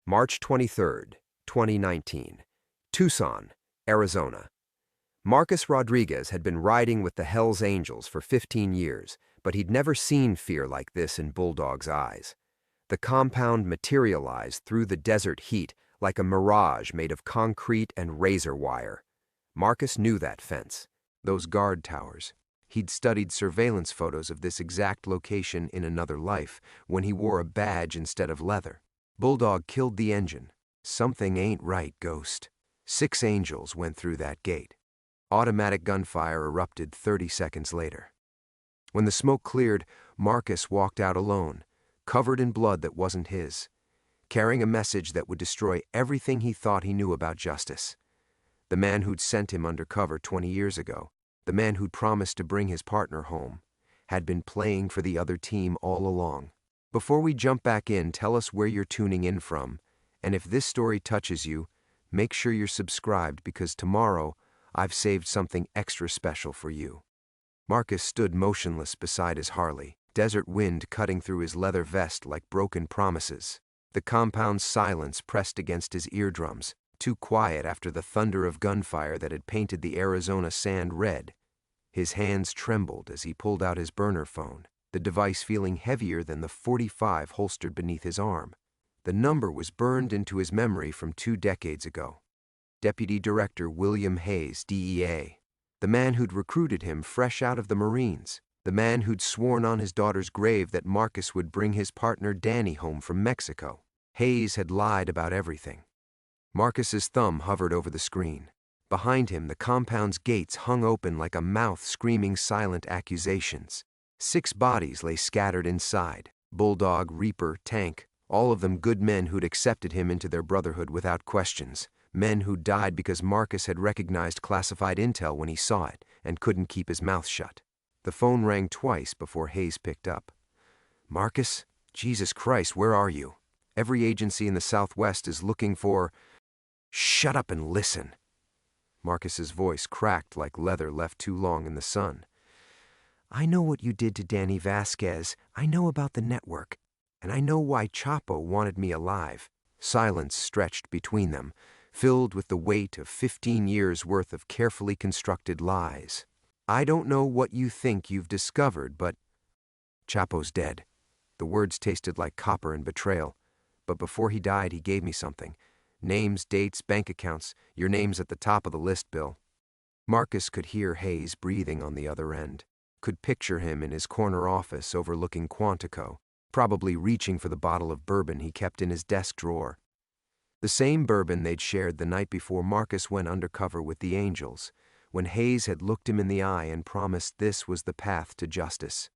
March 23, 2019. Tucson, Arizona. Marcus Rodriguez had been riding with the Hells Angels for 15 years, but he'd never seen fear like this in Bulldog's eyes. The compound materialized through the desert heat like a mirage made of concrete and razor wire. Marcus knew that fence, those guard towers. He'd studied surveillance photos of this exact location in another life when he wore a badge instead of leather. Bulldog killed the engine. Something ain't right, Ghost. 6 angels went through that gate. Automatic gunfire erupted 30 seconds later. When the smoke cleared, Marcus walked out alone, covered in blood that wasn't his, carrying a message that would destroy everything he thought he knew about justice. The man who'd sent him undercover 20 years ago, the man who'd promised to bring his partner home, had been playing for the other team all along. Before we jump back in, tell us where you're tuning in from, and if this story touches you, make sure you're subscribed because tomorrow I've saved something extra special for you. Marcus stood motionless beside his Harley, desert wind cutting through his leather vest like broken promises. The compound's silence pressed against his eardrums, too quiet after the thunder of gunfire that had painted the Arizona sand red. His hands trembled as he pulled out his burner phone, the device feeling heavier than the .45 holstered beneath his arm. The number was burned into his memory from 2 decades ago. Deputy Director William Hayes, DEA. The man who'd recruited him fresh out of the Marines. The man who'd sworn on his daughter's grave that Marcus would bring his partner Danny home from Mexico. Hayes had lied about everything. Marcus's thumb hovered over the screen. Behind him, the compound's gates hung open like a mouth screaming silent accusations. 6 bodies lay scattered inside. Bulldog, Reaper, Tank, all of them good men who'd accepted him into their brotherhood without questions. Men who died because Marcus had recognized classified intel when he saw it and couldn't keep his mouth shut. The phone rang twice before Hayes picked up. Marcus? Jesus Christ, where are you? Every agency in the Southwest is looking for... Shut up and listen. Marcus's voice cracked like leather left too long in the sun. I know what you did to Danny Vasquez. I know about the network. And I know why Chapo wanted me alive. Silence stretched between them, filled with the weight of 15 years' worth of carefully constructed lies. I don't know what you think you've discovered, but... Chapo's dead. The words tasted like copper and betrayal. But before he died, he gave me something. Names, dates, bank accounts. Your name's at the top of the list, Bill. Marcus could hear Hayes breathing on the other end. Could picture him in his corner office overlooking Quantico, probably reaching for the bottle of bourbon he kept in his desk drawer. The same bourbon they'd shared the night before Marcus went undercover with the Angels, when Hayes had looked him in the eye and promised this was the path to justice.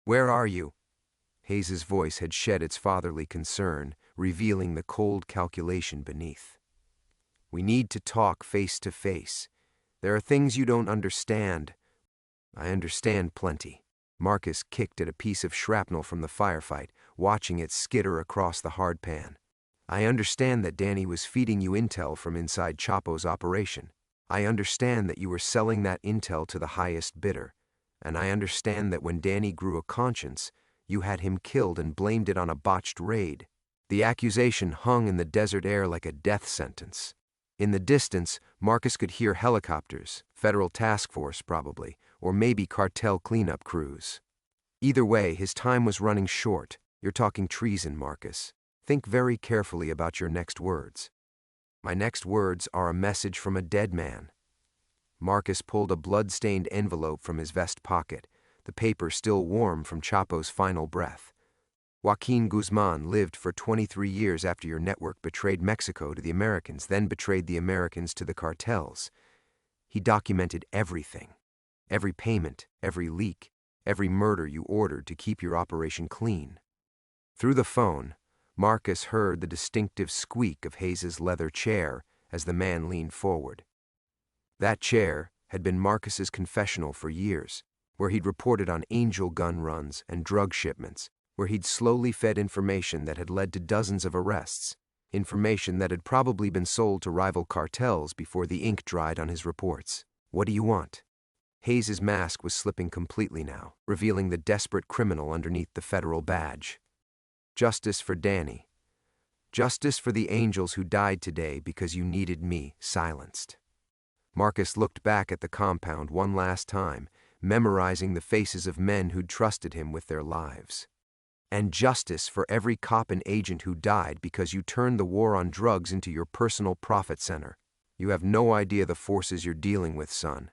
Where are you? Hayes's voice had shed its fatherly concern, revealing the cold calculation beneath. We need to talk face to face. There are things you don't understand. I understand plenty. Marcus kicked at a piece of shrapnel from the firefight, watching it skitter across the hardpan. I understand that Danny was feeding you intel from inside Chapo's operation. I understand that you were selling that intel to the highest bidder. And I understand that when Danny grew a conscience, you had him killed and blamed it on a botched raid. The accusation hung in the desert air like a death sentence. In the distance, Marcus could hear helicopters, federal task force probably, or maybe cartel cleanup crews. Either way, his time was running short. You're talking treason, Marcus. Think very carefully about your next words. My next words are a message from a dead man. Marcus pulled a blood-stained envelope from his vest pocket, the paper still warm from Chapo's final breath. Joaquin Guzman lived for 23 years after your network betrayed Mexico to the Americans, then betrayed the Americans to the cartels. He documented everything. Every payment, every leak, every murder you ordered to keep your operation clean. Through the phone, Marcus heard the distinctive squeak of Hayes's leather chair as the man leaned forward. That chair had been Marcus's confessional for years, where he'd reported on angel gun runs and drug shipments, where he'd slowly fed information that had led to dozens of arrests, information that had probably been sold to rival cartels before the ink dried on his reports. What do you want? Hayes's mask was slipping completely now, revealing the desperate criminal underneath the federal badge. Justice for Danny. Justice for the angels who died today because you needed me silenced. Marcus looked back at the compound one last time, memorizing the faces of men who'd trusted him with their lives. And justice for every cop and agent who died because you turned the war on drugs into your personal profit center. You have no idea the forces you're dealing with, son.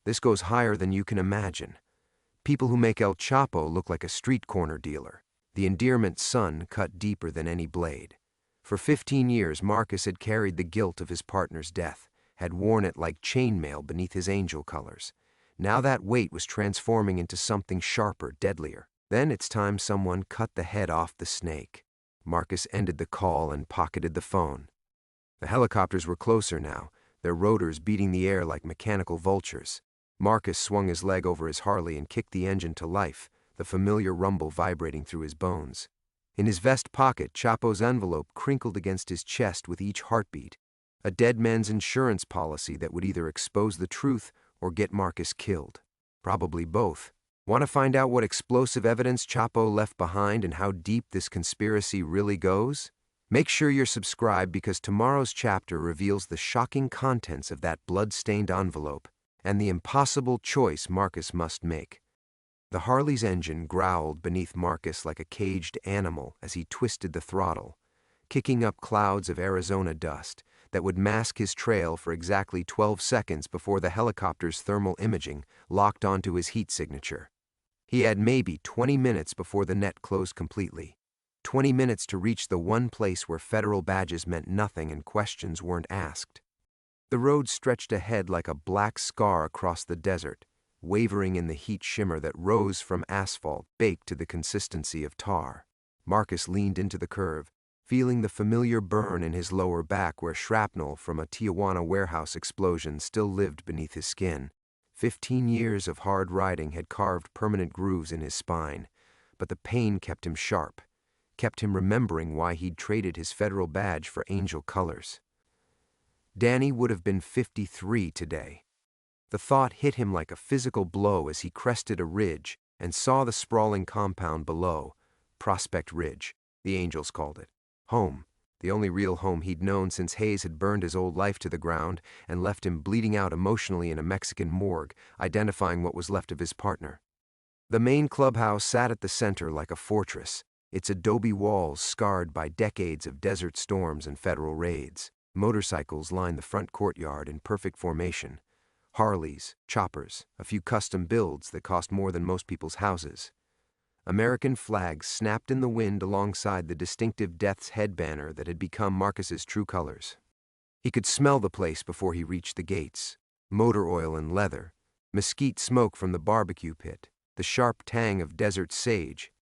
This goes higher than you can imagine. People who make El Chapo look like a street corner dealer. The endearment son cut deeper than any blade. For 15 years, Marcus had carried the guilt of his partner's death, had worn it like chainmail beneath his angel colors. Now that weight was transforming into something sharper, deadlier. Then it's time someone cut the head off the snake. Marcus ended the call and pocketed the phone. The helicopters were closer now, their rotors beating the air like mechanical vultures. Marcus swung his leg over his Harley and kicked the engine to life, the familiar rumble vibrating through his bones. In his vest pocket, Chapo's envelope crinkled against his chest with each heartbeat. A dead man's insurance policy that would either expose the truth or get Marcus killed. Probably both. Want to find out what explosive evidence Chapo left behind and how deep this conspiracy really goes? Make sure you're subscribed because tomorrow's chapter reveals the shocking contents of that blood-stained envelope and the impossible choice Marcus must make. The Harley's engine growled beneath Marcus like a caged animal as he twisted the throttle, kicking up clouds of Arizona dust that would mask his trail for exactly 12 seconds before the helicopter's thermal imaging locked onto his heat signature. He had maybe 20 minutes before the net closed completely. 20 minutes to reach the one place where federal badges meant nothing and questions weren't asked. The road stretched ahead like a black scar across the desert, wavering in the heat shimmer that rose from asphalt baked to the consistency of tar. Marcus leaned into the curve, feeling the familiar burn in his lower back where shrapnel from a Tijuana warehouse explosion still lived beneath his skin. 15 years of hard riding had carved permanent grooves in his spine, but the pain kept him sharp, kept him remembering why he'd traded his federal badge for angel colors. Danny would have been 53 today. The thought hit him like a physical blow as he crested a ridge and saw the sprawling compound below, Prospect Ridge, the angels called it. Home, the only real home he'd known since Hayes had burned his old life to the ground and left him bleeding out emotionally in a Mexican morgue, identifying what was left of his partner. The main clubhouse sat at the center like a fortress, its adobe walls scarred by decades of desert storms and federal raids. Motorcycles lined the front courtyard in perfect formation. Harleys, choppers, a few custom builds that cost more than most people's houses. American flags snapped in the wind alongside the distinctive Death's Head banner that had become Marcus's true colors. He could smell the place before he reached the gates. Motor oil and leather, mesquite smoke from the barbecue pit, the sharp tang of desert sage.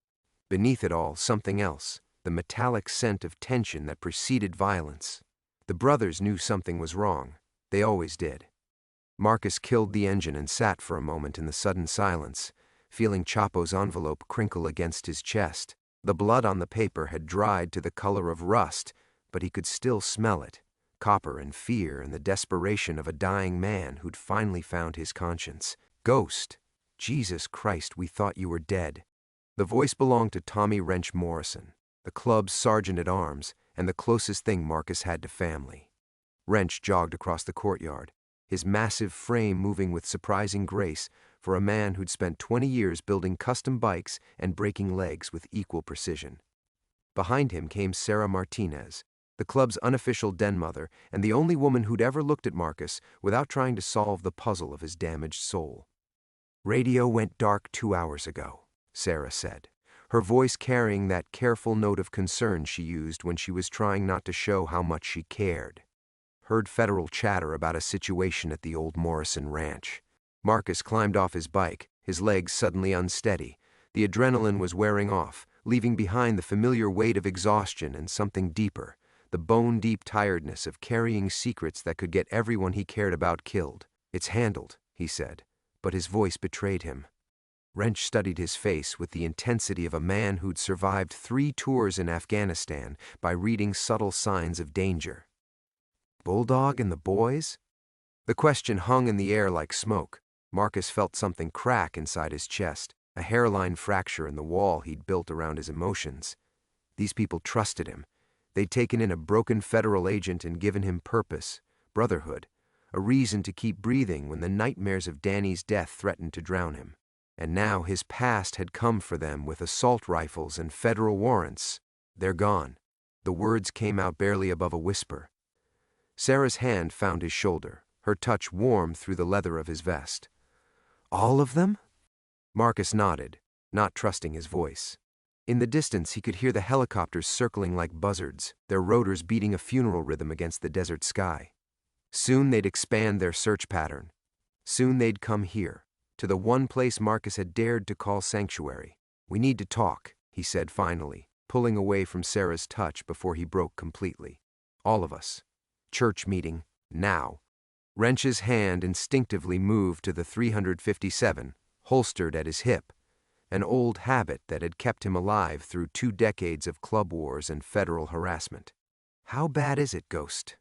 Beneath it all, something else, the metallic scent of tension that preceded violence. The brothers knew something was wrong. They always did. Marcus killed the engine and sat for a moment in the sudden silence, feeling Chapo's envelope crinkle against his chest. The blood on the paper had dried to the color of rust, but he could still smell it, copper and fear and the desperation of a dying man who'd finally found his conscience. Ghost, Jesus Christ, we thought you were dead. The voice belonged to Tommy Wrench Morrison, the club's sergeant-at-arms and the closest thing Marcus had to family. Wrench jogged across the courtyard, his massive frame moving with surprising grace for a man who'd spent 20 years building custom bikes and breaking legs with equal precision. Behind him came Sarah Martinez, the club's unofficial den mother and the only woman who'd ever looked at Marcus without trying to solve the puzzle of his damaged soul. Radio went dark 2 hours ago, Sarah said, her voice carrying that careful note of concern she used when she was trying not to show how much she cared. Heard federal chatter about a situation at the old Morrison ranch. Marcus climbed off his bike, his legs suddenly unsteady. The adrenaline was wearing off, leaving behind the familiar weight of exhaustion and something deeper, the bone-deep tiredness of carrying secrets that could get everyone he cared about killed. It's handled, he said, but his voice betrayed him. Wrench studied his face with the intensity of a man who'd survived 3 tours in Afghanistan by reading subtle signs of danger. Bulldog and the boys? The question hung in the air like smoke. Marcus felt something crack inside his chest, a hairline fracture in the wall he'd built around his emotions. These people trusted him. They'd taken in a broken federal agent and given him purpose, brotherhood, a reason to keep breathing when the nightmares of Danny's death threatened to drown him. And now his past had come for them with assault rifles and federal warrants. They're gone. The words came out barely above a whisper. Sarah's hand found his shoulder, her touch warm through the leather of his vest. All of them? Marcus nodded, not trusting his voice. In the distance, he could hear the helicopters circling like buzzards, their rotors beating a funeral rhythm against the desert sky. Soon they'd expand their search pattern. Soon they'd come here, to the one place Marcus had dared to call sanctuary. "We need to talk," he said finally, pulling away from Sarah's touch before he broke completely. "All of us. Church meeting, now." Wrench's hand instinctively moved to the 357, holstered at his hip, an old habit that had kept him alive through 2 decades of club wars and federal harassment. "How bad is it, Ghost?"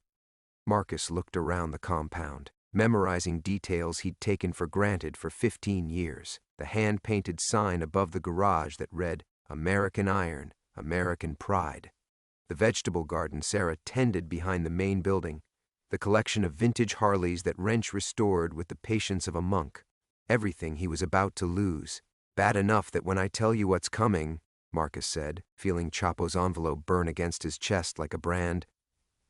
Marcus looked around the compound, memorizing details he'd taken for granted for 15 years, the hand-painted sign above the garage that read, "American Iron, American Pride." The vegetable garden Sarah tended behind the main building, the collection of vintage Harleys that Wrench restored with the patience of a monk. Everything he was about to lose. "Bad enough that when I tell you what's coming," Marcus said, feeling Chapo's envelope burn against his chest like a brand,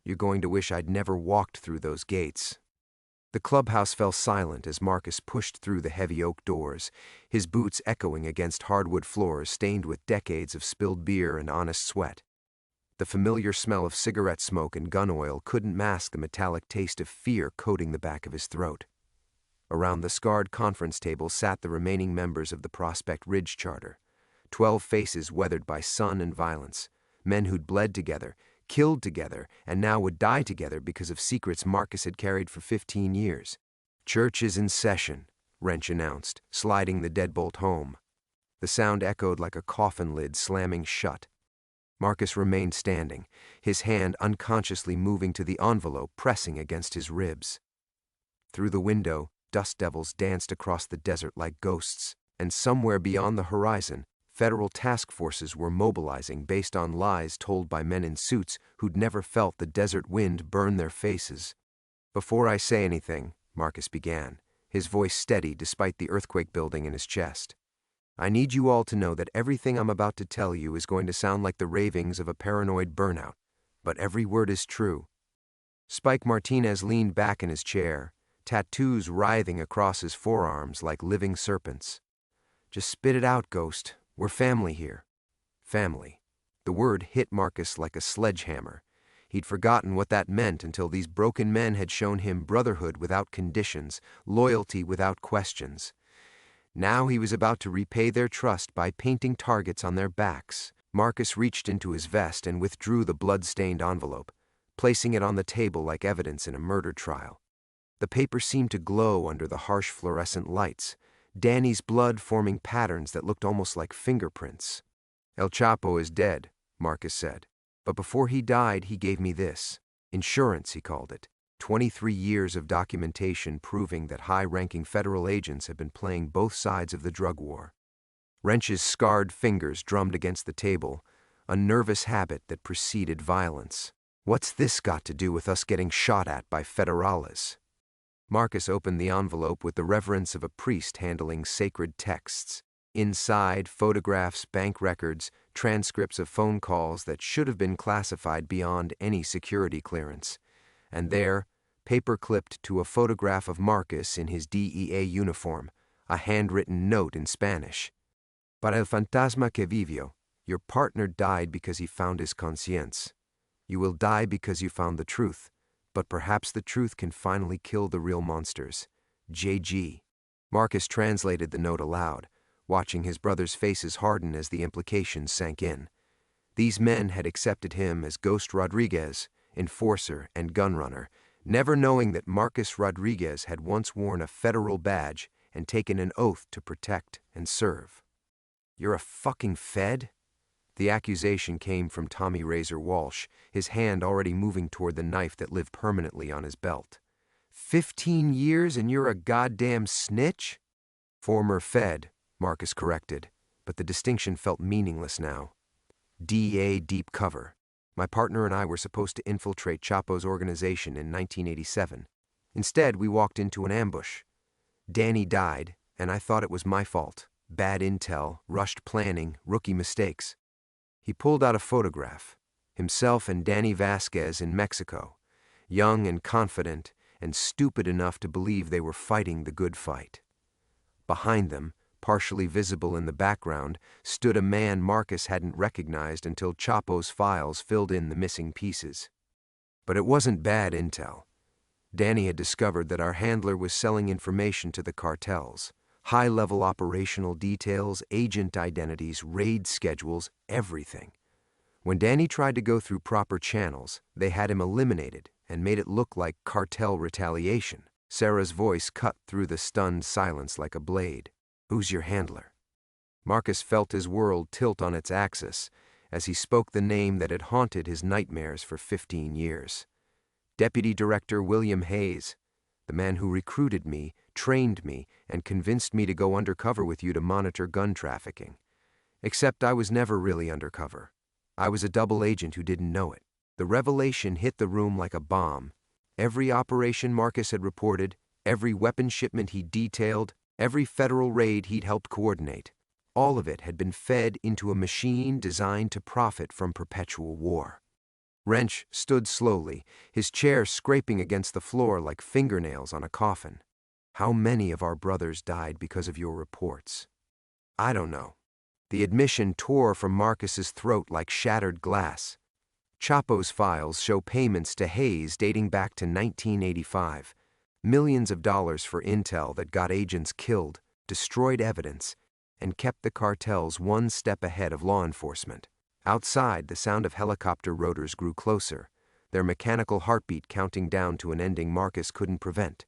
"you're going to wish I'd never walked through those gates." The clubhouse fell silent as Marcus pushed through the heavy oak doors, his boots echoing against hardwood floors stained with decades of spilled beer and honest sweat. The familiar smell of cigarette smoke and gun oil couldn't mask the metallic taste of fear coating the back of his throat. Around the scarred conference table sat the remaining members of the Prospect Ridge Charter, 12 faces weathered by sun and violence, men who'd bled together, killed together, and now would die together because of secrets Marcus had carried for 15 years. "Church is in session," Wrench announced, sliding the deadbolt home. The sound echoed like a coffin lid slamming shut. Marcus remained standing, his hand unconsciously moving to the envelope pressing against his ribs. Through the window, dust devils danced across the desert like ghosts, and somewhere beyond the horizon, federal task forces were mobilizing based on lies told by men in suits who'd never felt the desert wind burn their faces. "Before I say anything," Marcus began, his voice steady despite the earthquake building in his chest, "I need you all to know that everything I'm about to tell you is going to sound like the ravings of a paranoid burnout, but every word is true." Spike Martinez leaned back in his chair, tattoos writhing across his forearms like living serpents. "Just spit it out, Ghost. We're family here." Family. The word hit Marcus like a sledgehammer. He'd forgotten what that meant until these broken men had shown him brotherhood without conditions, loyalty without questions. Now he was about to repay their trust by painting targets on their backs. Marcus reached into his vest and withdrew the blood-stained envelope, placing it on the table like evidence in a murder trial. The paper seemed to glow under the harsh fluorescent lights, Danny's blood forming patterns that looked almost like fingerprints. "El Chapo is dead," Marcus said. "But before he died, he gave me this. Insurance, he called it. 23 years of documentation proving that high-ranking federal agents had been playing both sides of the drug war." Wrench's scarred fingers drummed against the table, a nervous habit that preceded violence. "What's this got to do with us getting shot at by federales?" Marcus opened the envelope with the reverence of a priest handling sacred texts. Inside, photographs, bank records, transcripts of phone calls that should have been classified beyond any security clearance. And there, paper-clipped to a photograph of Marcus in his DEA uniform, a handwritten note in Spanish. "Para el fantasma que vivió, your partner died because he found his conscience. You will die because you found the truth. But perhaps the truth can finally kill the real monsters. JG." Marcus translated the note aloud, watching his brothers' faces harden as the implications sank in. These men had accepted him as Ghost Rodriguez, enforcer and gunrunner, never knowing that Marcus Rodriguez had once worn a federal badge and taken an oath to protect and serve. "You're a fucking Fed?" The accusation came from Tommy Razor Walsh, his hand already moving toward the knife that lived permanently on his belt. 15 years and you're a goddamn snitch?" "Former Fed," Marcus corrected, but the distinction felt meaningless now. DEA deep cover. My partner and I were supposed to infiltrate Chapo's organization in 1987. Instead, we walked into an ambush. Danny died, and I thought it was my fault. Bad intel, rushed planning, rookie mistakes. He pulled out a photograph. Himself and Danny Vasquez in Mexico, young and confident, and stupid enough to believe they were fighting the good fight. Behind them, partially visible in the background, stood a man Marcus hadn't recognized until Chapo's files filled in the missing pieces. But it wasn't bad intel. Danny had discovered that our handler was selling information to the cartels. High-level operational details, agent identities, raid schedules, everything. When Danny tried to go through proper channels, they had him eliminated and made it look like cartel retaliation. Sarah's voice cut through the stunned silence like a blade. "Who's your handler?" Marcus felt his world tilt on its axis as he spoke the name that had haunted his nightmares for 15 years. Deputy Director William Hayes, the man who recruited me, trained me, and convinced me to go undercover with you to monitor gun trafficking. Except I was never really undercover. I was a double agent who didn't know it. The revelation hit the room like a bomb. Every operation Marcus had reported, every weapon shipment he detailed, every federal raid he'd helped coordinate, all of it had been fed into a machine designed to profit from perpetual war. Wrench stood slowly, his chair scraping against the floor like fingernails on a coffin. "How many of our brothers died because of your reports?" "I don't know." The admission tore from Marcus's throat like shattered glass. Chapo's files show payments to Hayes dating back to 1985. Millions of dollars for intel that got agents killed, destroyed evidence, and kept the cartels one step ahead of law enforcement. Outside, the sound of helicopter rotors grew closer, their mechanical heartbeat counting down to an ending Marcus couldn't prevent.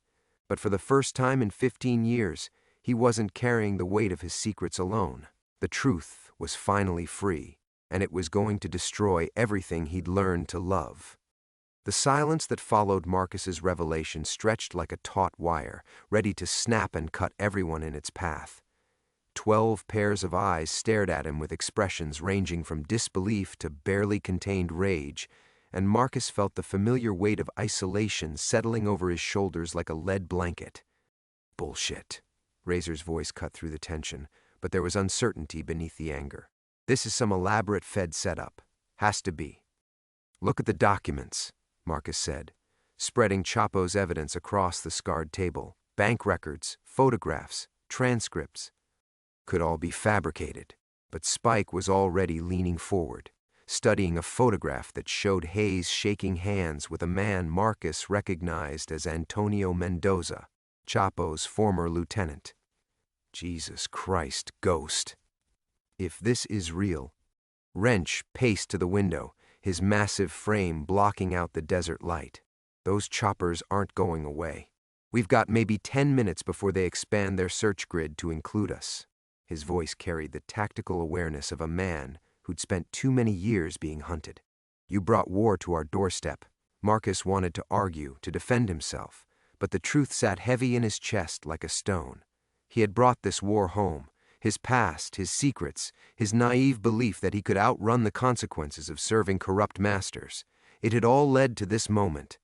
But for the first time in 15 years, he wasn't carrying the weight of his secrets alone. The truth was finally free, and it was going to destroy everything he'd learned to love. The silence that followed Marcus's revelation stretched like a taut wire, ready to snap and cut everyone in its path. 12 pairs of eyes stared at him with expressions ranging from disbelief to barely contained rage, and Marcus felt the familiar weight of isolation settling over his shoulders like a lead blanket. "Bullshit." Razor's voice cut through the tension, but there was uncertainty beneath the anger. "This is some elaborate Fed setup. Has to be." "Look at the documents," Marcus said, spreading Chapo's evidence across the scarred table. Bank records, photographs, transcripts. Could all be fabricated, but Spike was already leaning forward, studying a photograph that showed Hayes shaking hands with a man Marcus recognized as Antonio Mendoza, Chapo's former lieutenant. Jesus Christ, Ghost. If this is real. Wrench paced to the window, his massive frame blocking out the desert light. Those choppers aren't going away. We've got maybe 10 minutes before they expand their search grid to include us. His voice carried the tactical awareness of a man who'd spent too many years being hunted. "You brought war to our doorstep." Marcus wanted to argue, to defend himself, but the truth sat heavy in his chest like a stone. He had brought this war home, his past, his secrets, his naive belief that he could outrun the consequences of serving corrupt masters. It had all led to this moment.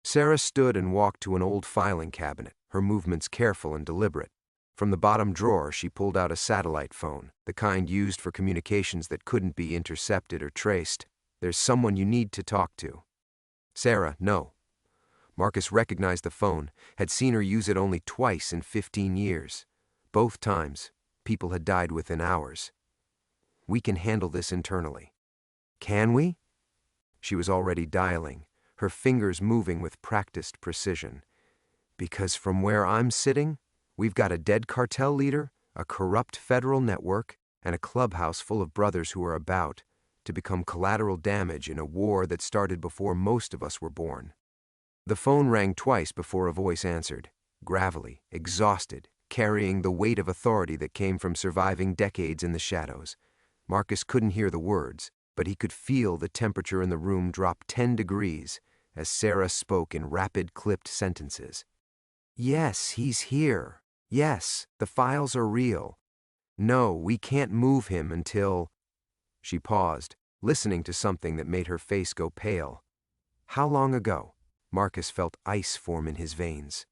Sarah stood and walked to an old filing cabinet, her movements careful and deliberate. From the bottom drawer, she pulled out a satellite phone, the kind used for communications that couldn't be intercepted or traced. "There's someone you need to talk to." "Sarah, no." Marcus recognized the phone, had seen her use it only twice in 15 years. Both times, people had died within hours. "We can handle this internally." "Can we?" She was already dialing, her fingers moving with practiced precision. "Because from where I'm sitting, we've got a dead cartel leader, a corrupt federal network, and a clubhouse full of brothers who are about to become collateral damage in a war that started before most of us were born." The phone rang twice before a voice answered, gravelly, exhausted, carrying the weight of authority that came from surviving decades in the shadows. Marcus couldn't hear the words, but he could feel the temperature in the room drop 10 degrees as Sarah spoke in rapid, clipped sentences. "Yes, he's here. Yes, the files are real. No, we can't move him until—" She paused, listening to something that made her face go pale. How long ago? Marcus felt ice form in his veins.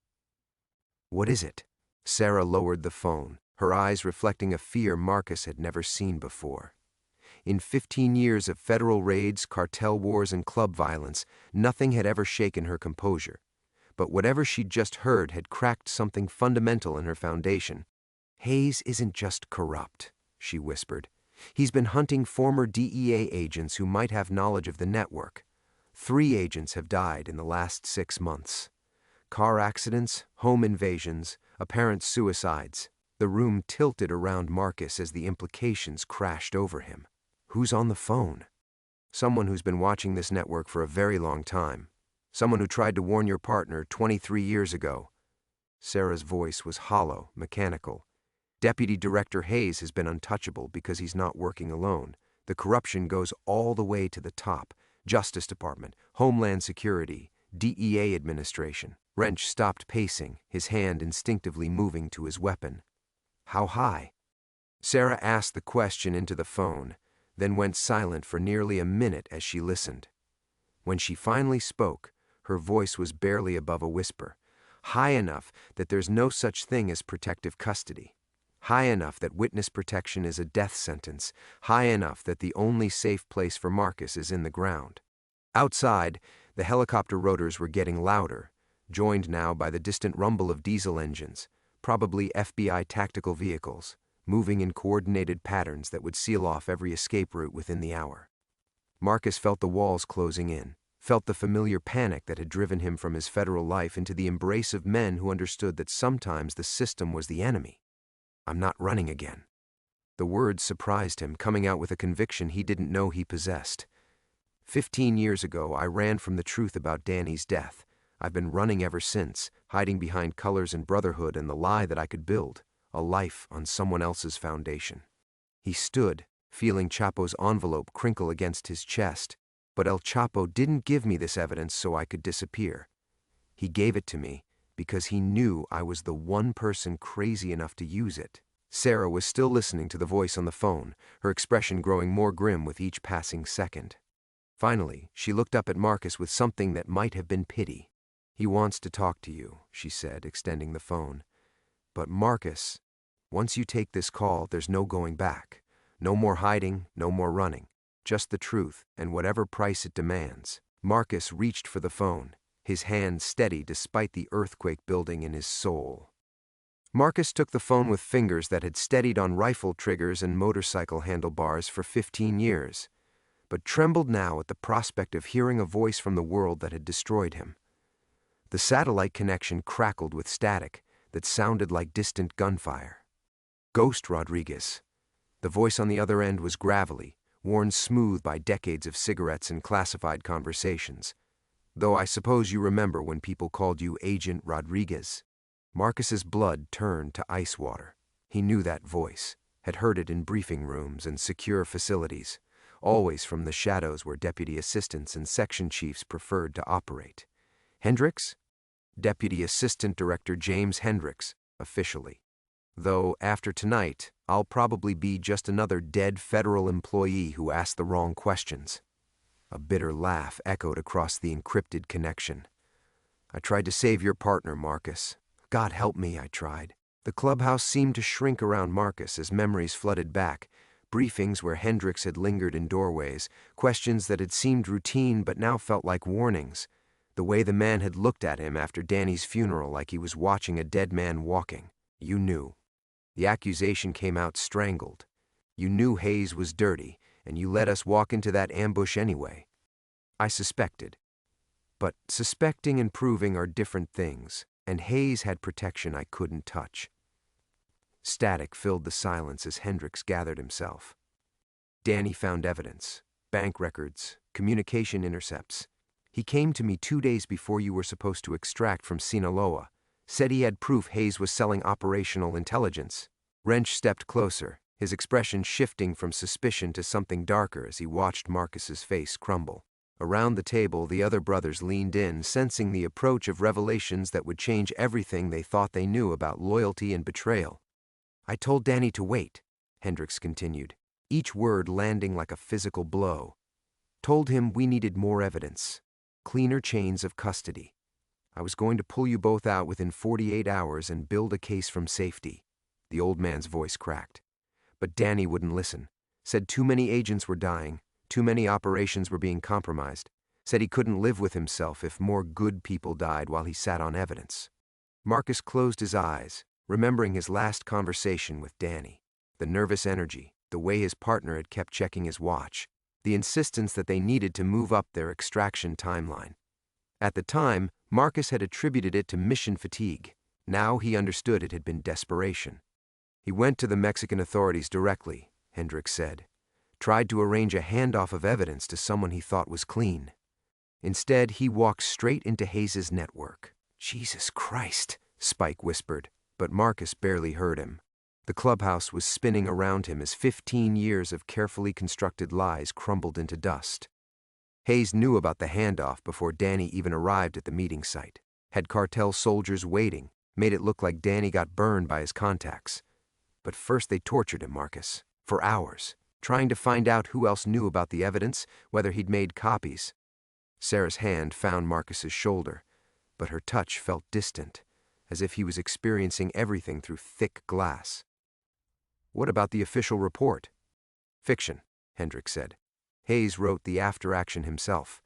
What is it? Sarah lowered the phone, her eyes reflecting a fear Marcus had never seen before. In 15 years of federal raids, cartel wars, and club violence, nothing had ever shaken her composure. But whatever she'd just heard had cracked something fundamental in her foundation. Hayes isn't just corrupt, she whispered. He's been hunting former DEA agents who might have knowledge of the network. 3 agents have died in the last 6 months. Car accidents, home invasions, apparent suicides. The room tilted around Marcus as the implications crashed over him. Who's on the phone? Someone who's been watching this network for a very long time. Someone who tried to warn your partner 23 years ago. Sarah's voice was hollow, mechanical. Deputy Director Hayes has been untouchable because he's not working alone. The corruption goes all the way to the top. Justice Department, Homeland Security, DEA administration. Wrench stopped pacing, his hand instinctively moving to his weapon. How high? Sarah asked the question into the phone, then went silent for nearly a minute as she listened. When she finally spoke, her voice was barely above a whisper. High enough that there's no such thing as protective custody. High enough that witness protection is a death sentence. High enough that the only safe place for Marcus is in the ground. Outside, the helicopter rotors were getting louder, joined now by the distant rumble of diesel engines, probably FBI tactical vehicles, moving in coordinated patterns that would seal off every escape route within the hour. Marcus felt the walls closing in, felt the familiar panic that had driven him from his federal life into the embrace of men who understood that sometimes the system was the enemy. I'm not running again. The words surprised him, coming out with a conviction he didn't know he possessed. 15 years ago, I ran from the truth about Danny's death. I've been running ever since, hiding behind colors and brotherhood and the lie that I could build a life on someone else's foundation. He stood, feeling Chapo's envelope crinkle against his chest. But El Chapo didn't give me this evidence so I could disappear. He gave it to me because he knew I was the one person crazy enough to use it. Sarah was still listening to the voice on the phone, her expression growing more grim with each passing second. Finally, she looked up at Marcus with something that might have been pity. He wants to talk to you, she said, extending the phone. But Marcus, once you take this call, there's no going back. No more hiding, no more running. Just the truth, and whatever price it demands. Marcus reached for the phone, his hand steady despite the earthquake building in his soul. Marcus took the phone with fingers that had steadied on rifle triggers and motorcycle handlebars for 15 years, but trembled now at the prospect of hearing a voice from the world that had destroyed him. The satellite connection crackled with static that sounded like distant gunfire. Ghost Rodriguez. The voice on the other end was gravelly, worn smooth by decades of cigarettes and classified conversations. Though I suppose you remember when people called you Agent Rodriguez. Marcus's blood turned to ice water. He knew that voice, had heard it in briefing rooms and secure facilities, always from the shadows where deputy assistants and section chiefs preferred to operate. Hendricks? Deputy Assistant Director James Hendricks, officially. Though, after tonight, I'll probably be just another dead federal employee who asked the wrong questions. A bitter laugh echoed across the encrypted connection. I tried to save your partner, Marcus. God help me, I tried. The clubhouse seemed to shrink around Marcus as memories flooded back, briefings where Hendricks had lingered in doorways, questions that had seemed routine but now felt like warnings. The way the man had looked at him after Danny's funeral like he was watching a dead man walking. You knew. The accusation came out strangled. You knew Hayes was dirty, and you let us walk into that ambush anyway. I suspected. But suspecting and proving are different things, and Hayes had protection I couldn't touch. Static filled the silence as Hendricks gathered himself. Danny found evidence, bank records, communication intercepts. He came to me 2 days before you were supposed to extract from Sinaloa. Said he had proof Hayes was selling operational intelligence. Wrench stepped closer, his expression shifting from suspicion to something darker as he watched Marcus's face crumble. Around the table, the other brothers leaned in, sensing the approach of revelations that would change everything they thought they knew about loyalty and betrayal. I told Danny to wait, Hendricks continued, each word landing like a physical blow. Told him we needed more evidence. Cleaner chains of custody. I was going to pull you both out within 48 hours and build a case from safety. The old man's voice cracked. But Danny wouldn't listen. Said too many agents were dying, too many operations were being compromised. Said he couldn't live with himself if more good people died while he sat on evidence. Marcus closed his eyes, remembering his last conversation with Danny. The nervous energy, the way his partner had kept checking his watch, the insistence that they needed to move up their extraction timeline. At the time, Marcus had attributed it to mission fatigue. Now he understood it had been desperation. He went to the Mexican authorities directly, Hendricks said. Tried to arrange a handoff of evidence to someone he thought was clean. Instead, he walked straight into Hayes' network. Jesus Christ, Spike whispered, but Marcus barely heard him. The clubhouse was spinning around him as 15 years of carefully constructed lies crumbled into dust. Hayes knew about the handoff before Danny even arrived at the meeting site. Had cartel soldiers waiting, made it look like Danny got burned by his contacts. But first they tortured him, Marcus, for hours, trying to find out who else knew about the evidence, whether he'd made copies. Sarah's hand found Marcus's shoulder, but her touch felt distant, as if he was experiencing everything through thick glass. What about the official report? Fiction, Hendricks said. Hayes wrote the after-action himself,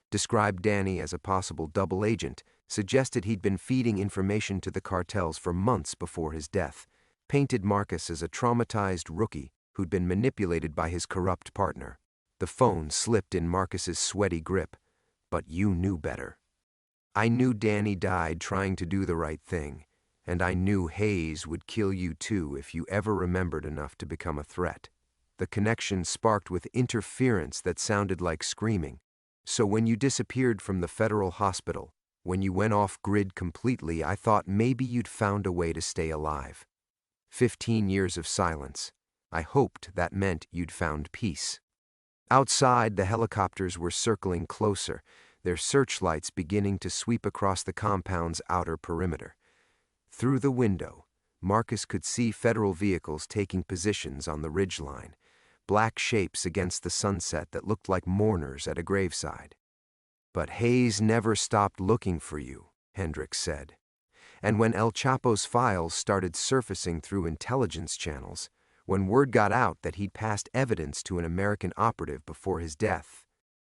described Danny as a possible double agent, suggested he'd been feeding information to the cartels for months before his death, painted Marcus as a traumatized rookie who'd been manipulated by his corrupt partner. The phone slipped in Marcus's sweaty grip. But you knew better. I knew Danny died trying to do the right thing, and I knew Hayes would kill you too if you ever remembered enough to become a threat. The connection sparked with interference that sounded like screaming. So when you disappeared from the federal hospital, when you went off-grid completely, I thought maybe you'd found a way to stay alive. 15 years of silence. I hoped that meant you'd found peace. Outside, the helicopters were circling closer, their searchlights beginning to sweep across the compound's outer perimeter. Through the window, Marcus could see federal vehicles taking positions on the ridgeline, black shapes against the sunset that looked like mourners at a graveside. But Hayes never stopped looking for you, Hendricks said. And when El Chapo's files started surfacing through intelligence channels, when word got out that he'd passed evidence to an American operative before his death,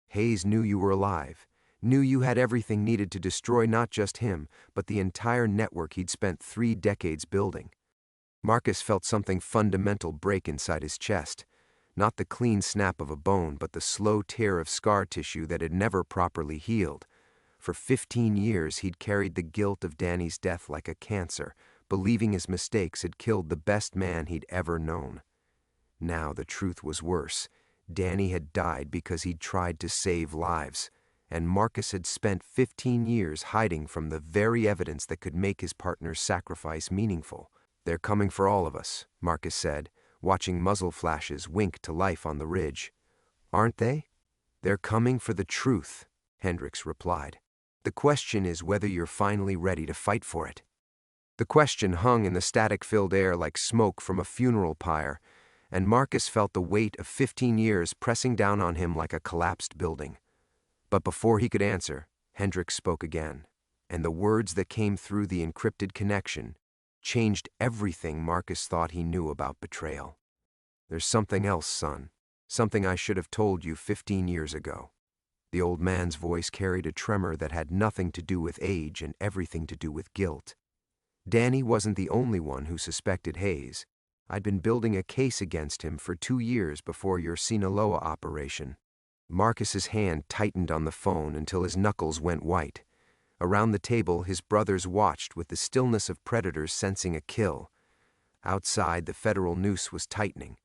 Hayes knew you were alive, knew you had everything needed to destroy not just him, but the entire network he'd spent 3 decades building. Marcus felt something fundamental break inside his chest, not the clean snap of a bone, but the slow tear of scar tissue that had never properly healed. For 15 years, he'd carried the guilt of Danny's death like a cancer, believing his mistakes had killed the best man he'd ever known. Now the truth was worse. Danny had died because he'd tried to save lives, and Marcus had spent 15 years hiding from the very evidence that could make his partner's sacrifice meaningful. They're coming for all of us, Marcus said, watching muzzle flashes wink to life on the ridge. Aren't they? They're coming for the truth, Hendricks replied. The question is whether you're finally ready to fight for it. The question hung in the static-filled air like smoke from a funeral pyre, and Marcus felt the weight of 15 years pressing down on him like a collapsed building. But before he could answer, Hendricks spoke again, and the words that came through the encrypted connection changed everything Marcus thought he knew about betrayal. There's something else, son. Something I should have told you 15 years ago. The old man's voice carried a tremor that had nothing to do with age and everything to do with guilt. Danny wasn't the only one who suspected Hayes. I'd been building a case against him for 2 years before your Sinaloa operation. Marcus's hand tightened on the phone until his knuckles went white. Around the table, his brothers watched with the stillness of predators sensing a kill. Outside, the federal noose was tightening.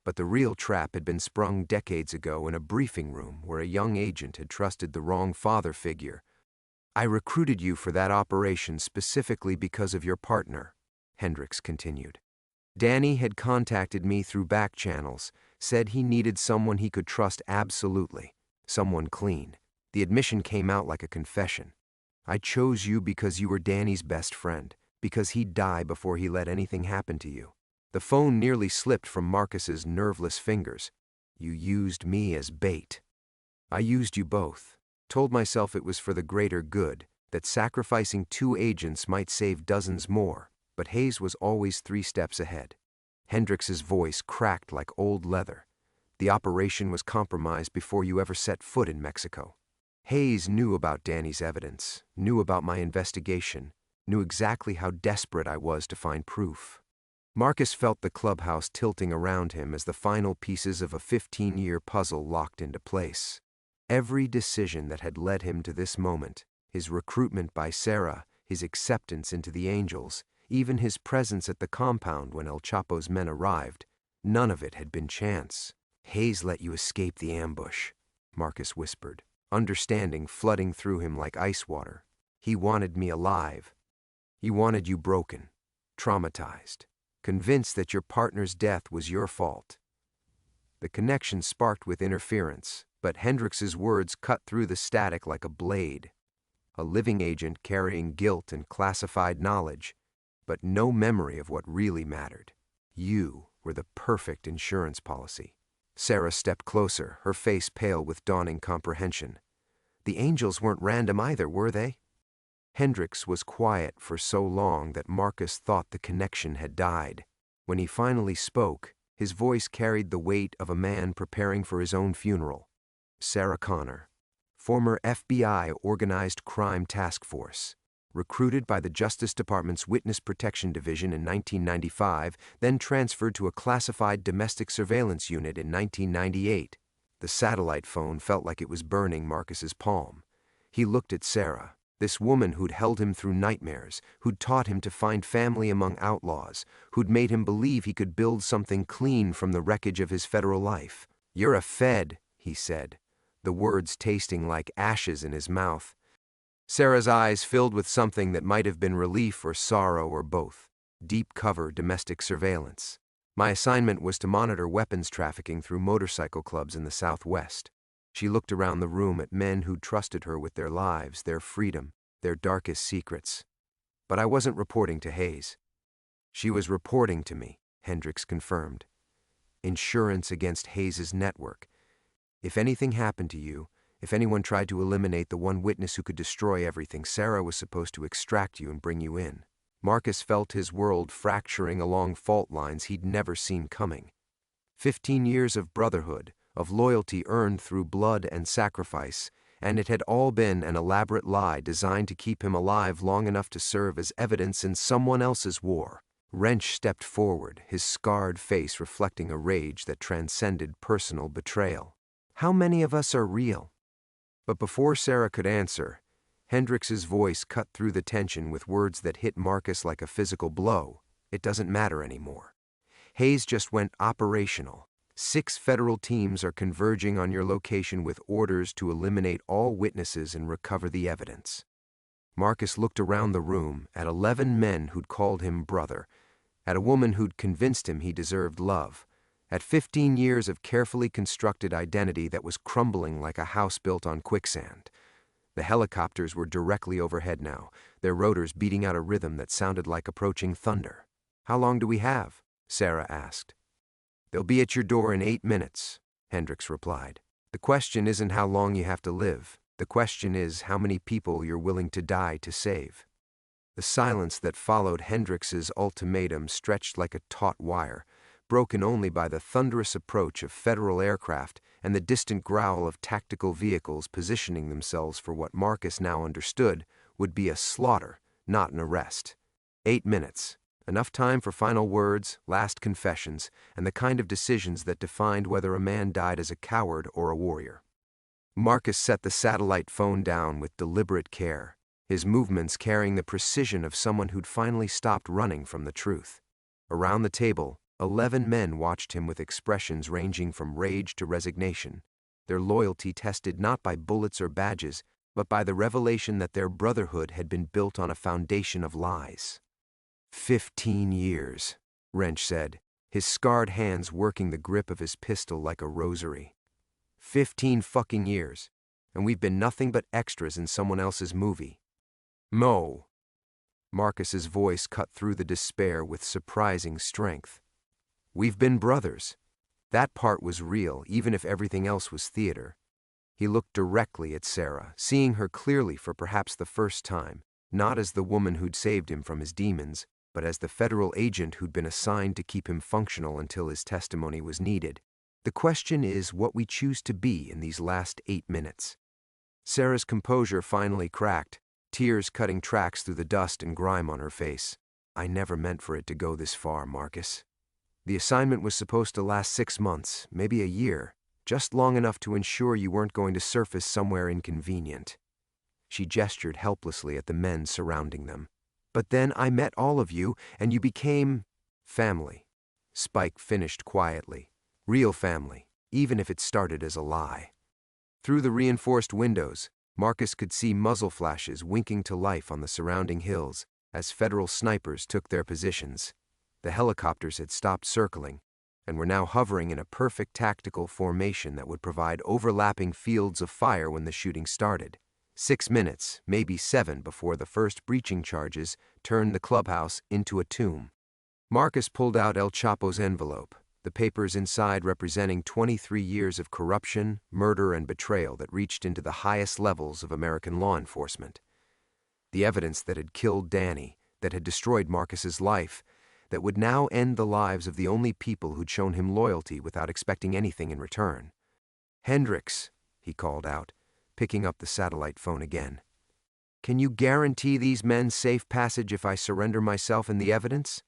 But the real trap had been sprung decades ago in a briefing room where a young agent had trusted the wrong father figure. I recruited you for that operation specifically because of your partner, Hendricks continued. Danny had contacted me through back channels, said he needed someone he could trust absolutely, someone clean. The admission came out like a confession. I chose you because you were Danny's best friend, because he'd die before he let anything happen to you. The phone nearly slipped from Marcus's nerveless fingers. You used me as bait. I used you both. Told myself it was for the greater good, that sacrificing 2 agents might save dozens more, but Hayes was always 3 steps ahead. Hendrix's voice cracked like old leather. The operation was compromised before you ever set foot in Mexico. Hayes knew about Danny's evidence, knew about my investigation, knew exactly how desperate I was to find proof. Marcus felt the clubhouse tilting around him as the final pieces of a 15-year puzzle locked into place. Every decision that had led him to this moment, his recruitment by Sarah, his acceptance into the Angels, even his presence at the compound when El Chapo's men arrived, none of it had been chance. Hayes let you escape the ambush, Marcus whispered, understanding flooding through him like ice water. He wanted me alive. He wanted you broken, traumatized, convinced that your partner's death was your fault. The connection sparked with interference, but Hendrix's words cut through the static like a blade. A living agent carrying guilt and classified knowledge, but no memory of what really mattered. You were the perfect insurance policy. Sarah stepped closer, her face pale with dawning comprehension. The Angels weren't random either, were they? Hendrix was quiet for so long that Marcus thought the connection had died. When he finally spoke, his voice carried the weight of a man preparing for his own funeral. Sarah Connor, former FBI Organized Crime Task Force, recruited by the Justice Department's Witness Protection Division in 1995, then transferred to a classified domestic surveillance unit in 1998. The satellite phone felt like it was burning Marcus's palm. He looked at Sarah, this woman who'd held him through nightmares, who'd taught him to find family among outlaws, who'd made him believe he could build something clean from the wreckage of his federal life. "You're a Fed," he said, the words tasting like ashes in his mouth. Sarah's eyes filled with something that might have been relief or sorrow or both. Deep cover domestic surveillance. My assignment was to monitor weapons trafficking through motorcycle clubs in the Southwest. She looked around the room at men who'd trusted her with their lives, their freedom, their darkest secrets. But I wasn't reporting to Hayes. She was reporting to me, Hendrix confirmed. Insurance against Hayes's network. If anything happened to you, if anyone tried to eliminate the one witness who could destroy everything, Sarah was supposed to extract you and bring you in. Marcus felt his world fracturing along fault lines he'd never seen coming. 15 years of brotherhood, of loyalty earned through blood and sacrifice, and it had all been an elaborate lie designed to keep him alive long enough to serve as evidence in someone else's war. Wrench stepped forward, his scarred face reflecting a rage that transcended personal betrayal. How many of us are real? But before Sarah could answer, Hendrix's voice cut through the tension with words that hit Marcus like a physical blow. It doesn't matter anymore. Hayes just went operational. 6 federal teams are converging on your location with orders to eliminate all witnesses and recover the evidence. Marcus looked around the room at 11 men who'd called him brother, at a woman who'd convinced him he deserved love, at 15 years of carefully constructed identity that was crumbling like a house built on quicksand. The helicopters were directly overhead now, their rotors beating out a rhythm that sounded like approaching thunder. "How long do we have?" Sarah asked. "They'll be at your door in 8 minutes, Hendrix replied. "The question isn't how long you have to live. The question is how many people you're willing to die to save." The silence that followed Hendrix's ultimatum stretched like a taut wire, broken only by the thunderous approach of federal aircraft and the distant growl of tactical vehicles positioning themselves for what Marcus now understood would be a slaughter, not an arrest. 8 minutes. Enough time for final words, last confessions, and the kind of decisions that defined whether a man died as a coward or a warrior. Marcus set the satellite phone down with deliberate care, his movements carrying the precision of someone who'd finally stopped running from the truth. Around the table, 11 men watched him with expressions ranging from rage to resignation, their loyalty tested not by bullets or badges, but by the revelation that their brotherhood had been built on a foundation of lies. 15 years, Wrench said, his scarred hands working the grip of his pistol like a rosary. 15 fucking years, and we've been nothing but extras in someone else's movie. Mo. Marcus's voice cut through the despair with surprising strength. We've been brothers. That part was real, even if everything else was theater. He looked directly at Sarah, seeing her clearly for perhaps the first time, not as the woman who'd saved him from his demons, but as the federal agent who'd been assigned to keep him functional until his testimony was needed. The question is what we choose to be in these last 8 minutes. Sarah's composure finally cracked, tears cutting tracks through the dust and grime on her face. I never meant for it to go this far, Marcus. The assignment was supposed to last 6 months, maybe a year, just long enough to ensure you weren't going to surface somewhere inconvenient. She gestured helplessly at the men surrounding them. But then I met all of you, and you became family. Spike finished quietly. Real family, even if it started as a lie. Through the reinforced windows, Marcus could see muzzle flashes winking to life on the surrounding hills as federal snipers took their positions. The helicopters had stopped circling and were now hovering in a perfect tactical formation that would provide overlapping fields of fire when the shooting started. 6 minutes, maybe 7, before the first breaching charges turned the clubhouse into a tomb. Marcus pulled out El Chapo's envelope, the papers inside representing 23 years of corruption, murder, and betrayal that reached into the highest levels of American law enforcement. The evidence that had killed Danny, that had destroyed Marcus's life, that would now end the lives of the only people who'd shown him loyalty without expecting anything in return. "Hendricks," he called out, picking up the satellite phone again. "Can you guarantee these men safe passage if I surrender myself and the evidence?"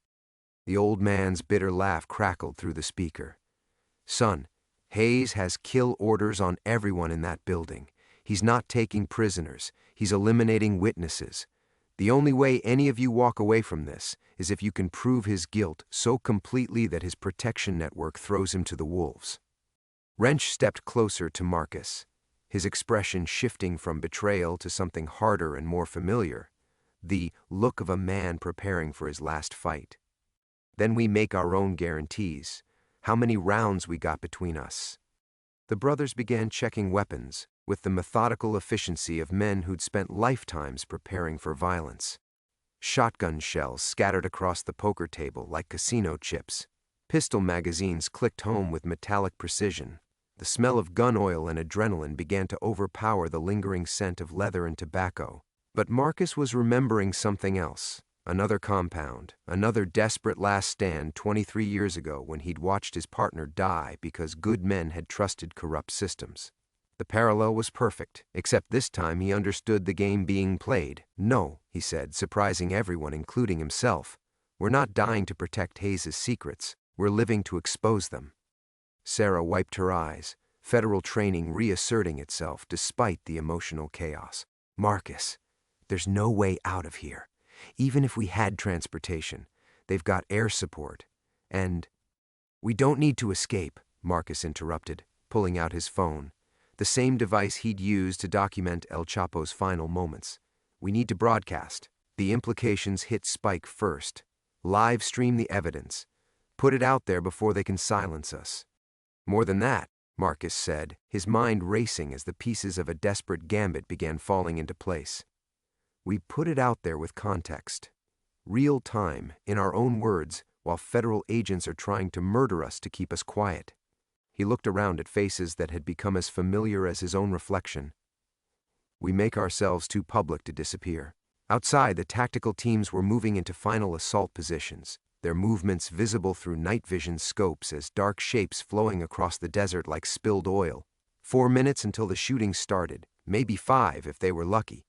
The old man's bitter laugh crackled through the speaker. "Son, Hayes has kill orders on everyone in that building. He's not taking prisoners. He's eliminating witnesses. The only way any of you walk away from this is if you can prove his guilt so completely that his protection network throws him to the wolves." Wrench stepped closer to Marcus, his expression shifting from betrayal to something harder and more familiar, the look of a man preparing for his last fight. "Then we make our own guarantees. How many rounds we got between us?" The brothers began checking weapons with the methodical efficiency of men who'd spent lifetimes preparing for violence. Shotgun shells scattered across the poker table like casino chips. Pistol magazines clicked home with metallic precision. The smell of gun oil and adrenaline began to overpower the lingering scent of leather and tobacco. But Marcus was remembering something else. Another compound, another desperate last stand 23 years ago when he'd watched his partner die because good men had trusted corrupt systems. The parallel was perfect, except this time he understood the game being played. "No," he said, surprising everyone, including himself. "We're not dying to protect Hayes' secrets. We're living to expose them." Sarah wiped her eyes, federal training reasserting itself despite the emotional chaos. "Marcus, there's no way out of here. Even if we had transportation, they've got air support. And—" "We don't need to escape," Marcus interrupted, pulling out his phone, the same device he'd used to document El Chapo's final moments. "We need to broadcast. The implications hit Spike first. Live stream the evidence. Put it out there before they can silence us." "More than that," Marcus said, his mind racing as the pieces of a desperate gambit began falling into place. "We put it out there with context. Real time, in our own words, while federal agents are trying to murder us to keep us quiet." He looked around at faces that had become as familiar as his own reflection. "We make ourselves too public to disappear." Outside, the tactical teams were moving into final assault positions, their movements visible through night vision scopes as dark shapes flowing across the desert like spilled oil. 4 minutes until the shooting started, maybe 5 if they were lucky.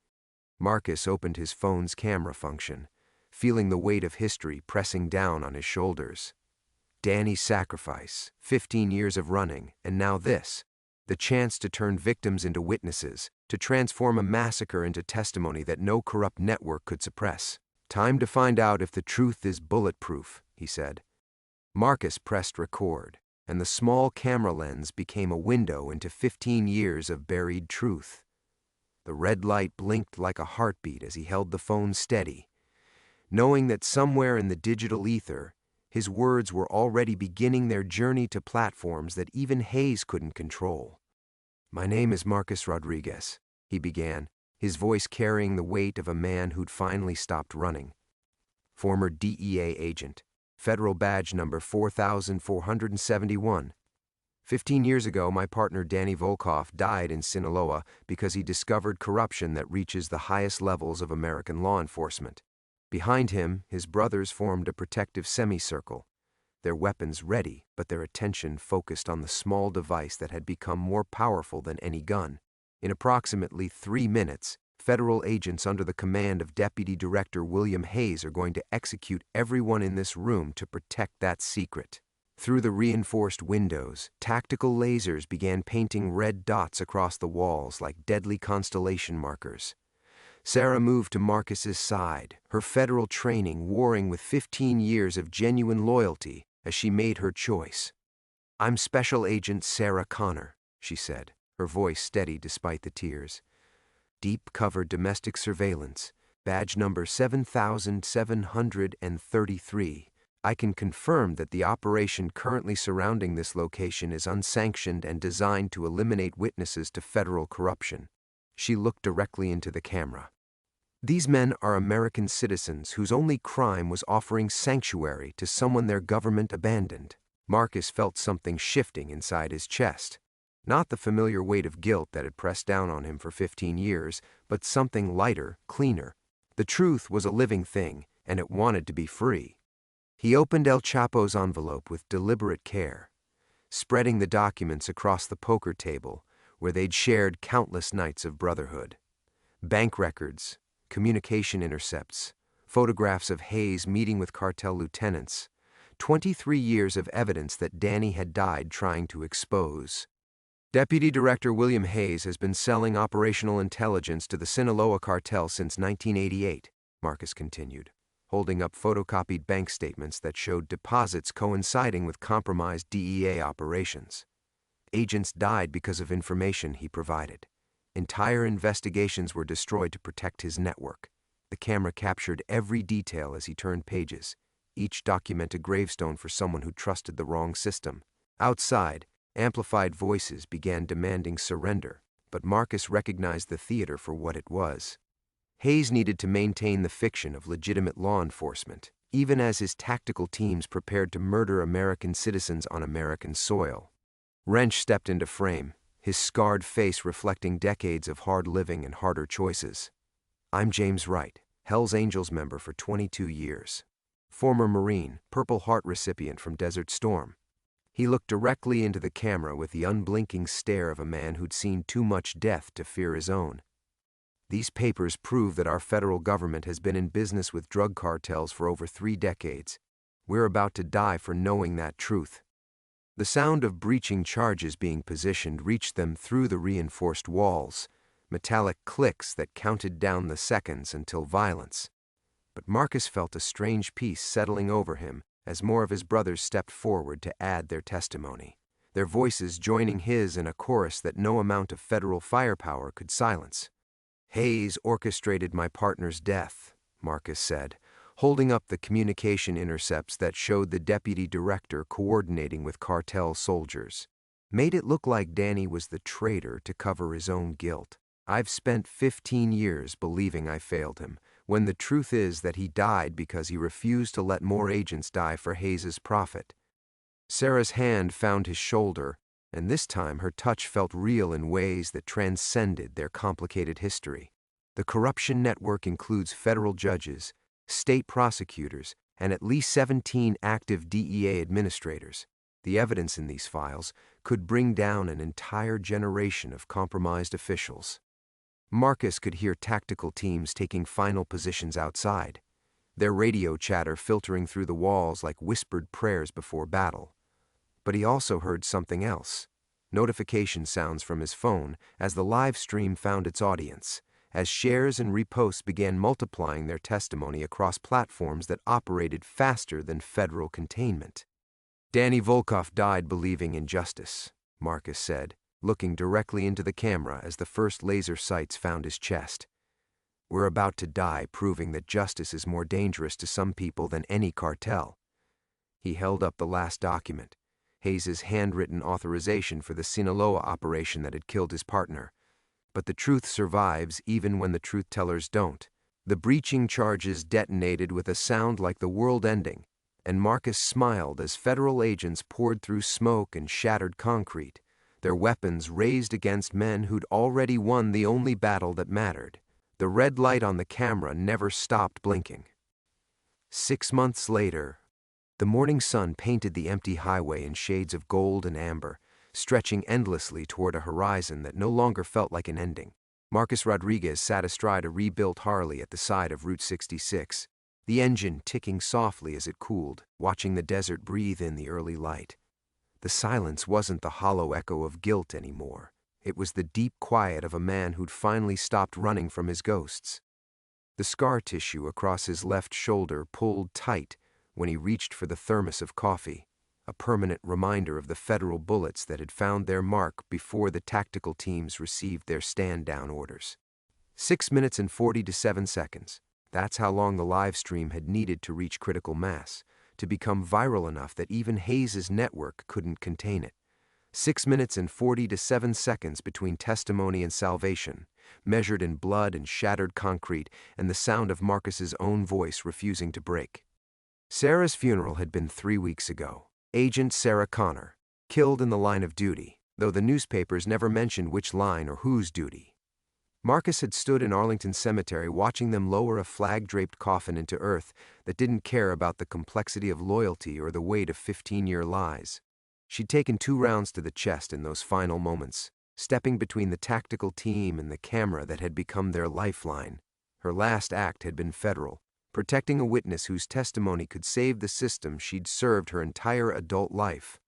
Marcus opened his phone's camera function, feeling the weight of history pressing down on his shoulders. Danny's sacrifice, 15 years of running, and now this. The chance to turn victims into witnesses, to transform a massacre into testimony that no corrupt network could suppress. "Time to find out if the truth is bulletproof," he said. Marcus pressed record, and the small camera lens became a window into 15 years of buried truth. The red light blinked like a heartbeat as he held the phone steady, knowing that somewhere in the digital ether, his words were already beginning their journey to platforms that even Hayes couldn't control. "My name is Marcus Rodriguez," he began, his voice carrying the weight of a man who'd finally stopped running. "Former DEA agent, federal badge number 4471. 15 years ago, my partner Danny Volkov died in Sinaloa because he discovered corruption that reaches the highest levels of American law enforcement. Behind him, his brothers formed a protective semicircle, their weapons ready, but their attention focused on the small device that had become more powerful than any gun. In approximately 3 minutes, federal agents under the command of Deputy Director William Hayes are going to execute everyone in this room to protect that secret. Through the reinforced windows, tactical lasers began painting red dots across the walls like deadly constellation markers. Sarah moved to Marcus's side, her federal training warring with 15 years of genuine loyalty as she made her choice. "I'm Special Agent Sarah Connor," she said, her voice steady despite the tears. "Deep cover domestic surveillance, badge number 7733. I can confirm that the operation currently surrounding this location is unsanctioned and designed to eliminate witnesses to federal corruption." She looked directly into the camera. "These men are American citizens whose only crime was offering sanctuary to someone their government abandoned." Marcus felt something shifting inside his chest. Not the familiar weight of guilt that had pressed down on him for 15 years, but something lighter, cleaner. The truth was a living thing, and it wanted to be free. He opened El Chapo's envelope with deliberate care, spreading the documents across the poker table where they'd shared countless nights of brotherhood. Bank records, communication intercepts, photographs of Hayes meeting with cartel lieutenants, 23 years of evidence that Danny had died trying to expose. "Deputy Director William Hayes has been selling operational intelligence to the Sinaloa cartel since 1988, Marcus continued, holding up photocopied bank statements that showed deposits coinciding with compromised DEA operations. Agents died because of information he provided. Entire investigations were destroyed to protect his network. The camera captured every detail as he turned pages, each document a gravestone for someone who trusted the wrong system. Outside, amplified voices began demanding surrender, but Marcus recognized the theater for what it was. Hayes needed to maintain the fiction of legitimate law enforcement, even as his tactical teams prepared to murder American citizens on American soil. Wrench stepped into frame, his scarred face reflecting decades of hard living and harder choices. "I'm James Wright, Hell's Angels member for 22 years. Former Marine, Purple Heart recipient from Desert Storm." He looked directly into the camera with the unblinking stare of a man who'd seen too much death to fear his own. "These papers prove that our federal government has been in business with drug cartels for over 3 decades. We're about to die for knowing that truth." The sound of breaching charges being positioned reached them through the reinforced walls, metallic clicks that counted down the seconds until violence. But Marcus felt a strange peace settling over him as more of his brothers stepped forward to add their testimony, their voices joining his in a chorus that no amount of federal firepower could silence. "Hayes orchestrated my partner's death," Marcus said, holding up the communication intercepts that showed the deputy director coordinating with cartel soldiers. "Made it look like Danny was the traitor to cover his own guilt. I've spent 15 years believing I failed him, when the truth is that he died because he refused to let more agents die for Hayes's profit." Sarah's hand found his shoulder, and this time her touch felt real in ways that transcended their complicated history. "The corruption network includes federal judges, state prosecutors, and at least 17 active DEA administrators. The evidence in these files could bring down an entire generation of compromised officials." Marcus could hear tactical teams taking final positions outside, their radio chatter filtering through the walls like whispered prayers before battle. But he also heard something else, notification sounds from his phone as the live stream found its audience, as shares and reposts began multiplying their testimony across platforms that operated faster than federal containment. "Danny Volkov died believing in justice," Marcus said, looking directly into the camera as the first laser sights found his chest. "We're about to die proving that justice is more dangerous to some people than any cartel." He held up the last document, Hayes's handwritten authorization for the Sinaloa operation that had killed his partner. But the truth survives even when the truth-tellers don't. The breaching charges detonated with a sound like the world ending, and Marcus smiled as federal agents poured through smoke and shattered concrete, their weapons raised against men who'd already won the only battle that mattered. The red light on the camera never stopped blinking. 6 months later, the morning sun painted the empty highway in shades of gold and amber, stretching endlessly toward a horizon that no longer felt like an ending. Marcus Rodriguez sat astride a rebuilt Harley at the side of Route 66, the engine ticking softly as it cooled, watching the desert breathe in the early light. The silence wasn't the hollow echo of guilt anymore. It was the deep quiet of a man who'd finally stopped running from his ghosts. The scar tissue across his left shoulder pulled tight when he reached for the thermos of coffee, a permanent reminder of the federal bullets that had found their mark before the tactical teams received their stand-down orders. 6 minutes and 47 seconds. That's how long the live stream had needed to reach critical mass, to become viral enough that even Hayes's network couldn't contain it. 6 minutes and 47 seconds between testimony and salvation, measured in blood and shattered concrete and the sound of Marcus's own voice refusing to break. Sarah's funeral had been 3 weeks ago. Agent Sarah Connor, killed in the line of duty, though the newspapers never mentioned which line or whose duty. Marcus had stood in Arlington Cemetery watching them lower a flag-draped coffin into earth that didn't care about the complexity of loyalty or the weight of 15-year lies. She'd taken 2 rounds to the chest in those final moments, stepping between the tactical team and the camera that had become their lifeline. Her last act had been federal, protecting a witness whose testimony could save the system she'd served her entire adult life.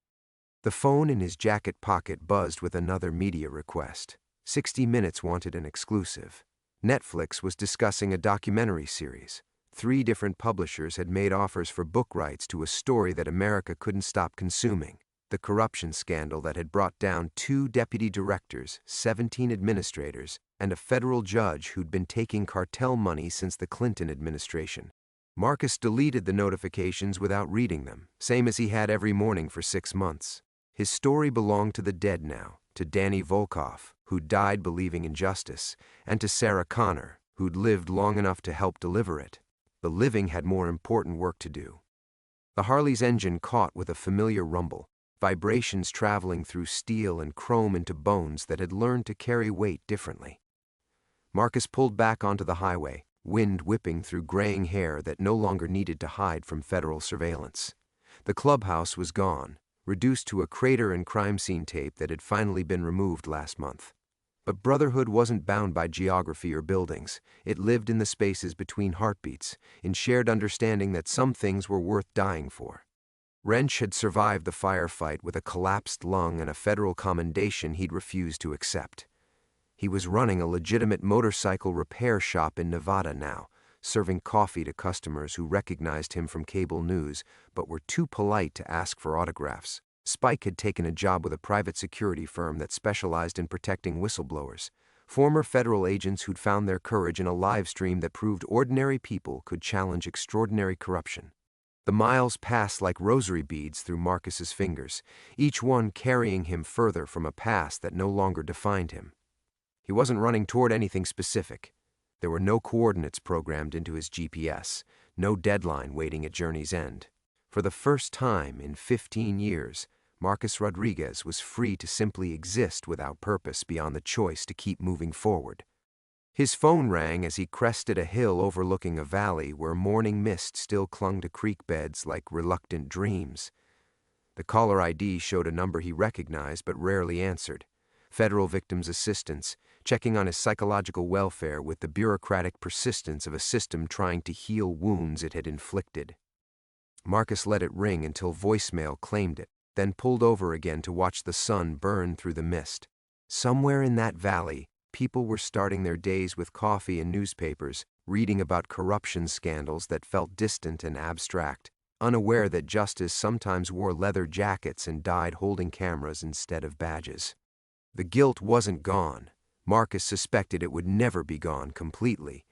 The phone in his jacket pocket buzzed with another media request. 60 Minutes wanted an exclusive. Netflix was discussing a documentary series. 3 different publishers had made offers for book rights to a story that America couldn't stop consuming. The corruption scandal that had brought down 2 deputy directors, 17 administrators, and a federal judge who'd been taking cartel money since the Clinton administration. Marcus deleted the notifications without reading them, same as he had every morning for 6 months. His story belonged to the dead now, to Danny Volkov, who'd died believing in justice, and to Sarah Connor, who'd lived long enough to help deliver it. The living had more important work to do. The Harley's engine caught with a familiar rumble, vibrations traveling through steel and chrome into bones that had learned to carry weight differently. Marcus pulled back onto the highway, wind whipping through graying hair that no longer needed to hide from federal surveillance. The clubhouse was gone, reduced to a crater and crime scene tape that had finally been removed last month. But Brotherhood wasn't bound by geography or buildings. It lived in the spaces between heartbeats, in shared understanding that some things were worth dying for. Wrench had survived the firefight with a collapsed lung and a federal commendation he'd refused to accept. He was running a legitimate motorcycle repair shop in Nevada now, serving coffee to customers who recognized him from cable news but were too polite to ask for autographs. Spike had taken a job with a private security firm that specialized in protecting whistleblowers, former federal agents who'd found their courage in a live stream that proved ordinary people could challenge extraordinary corruption. The miles passed like rosary beads through Marcus's fingers, each one carrying him further from a past that no longer defined him. He wasn't running toward anything specific. There were no coordinates programmed into his GPS, no deadline waiting at journey's end. For the first time in 15 years, Marcus Rodriguez was free to simply exist without purpose beyond the choice to keep moving forward. His phone rang as he crested a hill overlooking a valley where morning mist still clung to creek beds like reluctant dreams. The caller ID showed a number he recognized but rarely answered. Federal Victims Assistance, checking on his psychological welfare with the bureaucratic persistence of a system trying to heal wounds it had inflicted. Marcus let it ring until voicemail claimed it, then pulled over again to watch the sun burn through the mist. Somewhere in that valley, people were starting their days with coffee and newspapers, reading about corruption scandals that felt distant and abstract, unaware that justice sometimes wore leather jackets and died holding cameras instead of badges. The guilt wasn't gone. Marcus suspected it would never be gone completely,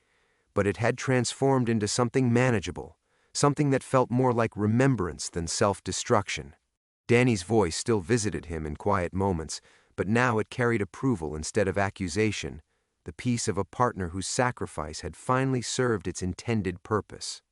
but it had transformed into something manageable, something that felt more like remembrance than self-destruction. Danny's voice still visited him in quiet moments, but now it carried approval instead of accusation, the peace of a partner whose sacrifice had finally served its intended purpose.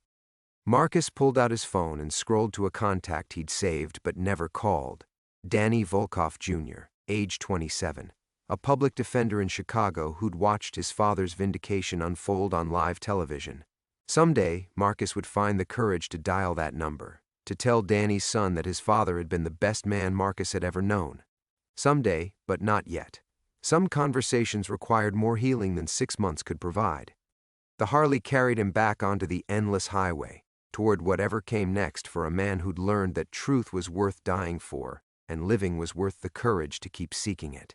Marcus pulled out his phone and scrolled to a contact he'd saved but never called. Danny Volkov Jr., age 27, a public defender in Chicago who'd watched his father's vindication unfold on live television. Someday, Marcus would find the courage to dial that number, to tell Danny's son that his father had been the best man Marcus had ever known. Someday, but not yet. Some conversations required more healing than 6 months could provide. The Harley carried him back onto the endless highway, toward whatever came next for a man who'd learned that truth was worth dying for, and living was worth the courage to keep seeking it.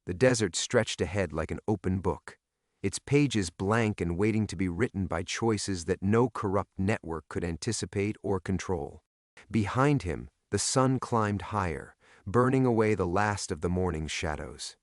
The desert stretched ahead like an open book, its pages blank and waiting to be written by choices that no corrupt network could anticipate or control. Behind him, the sun climbed higher, burning away the last of the morning's shadows.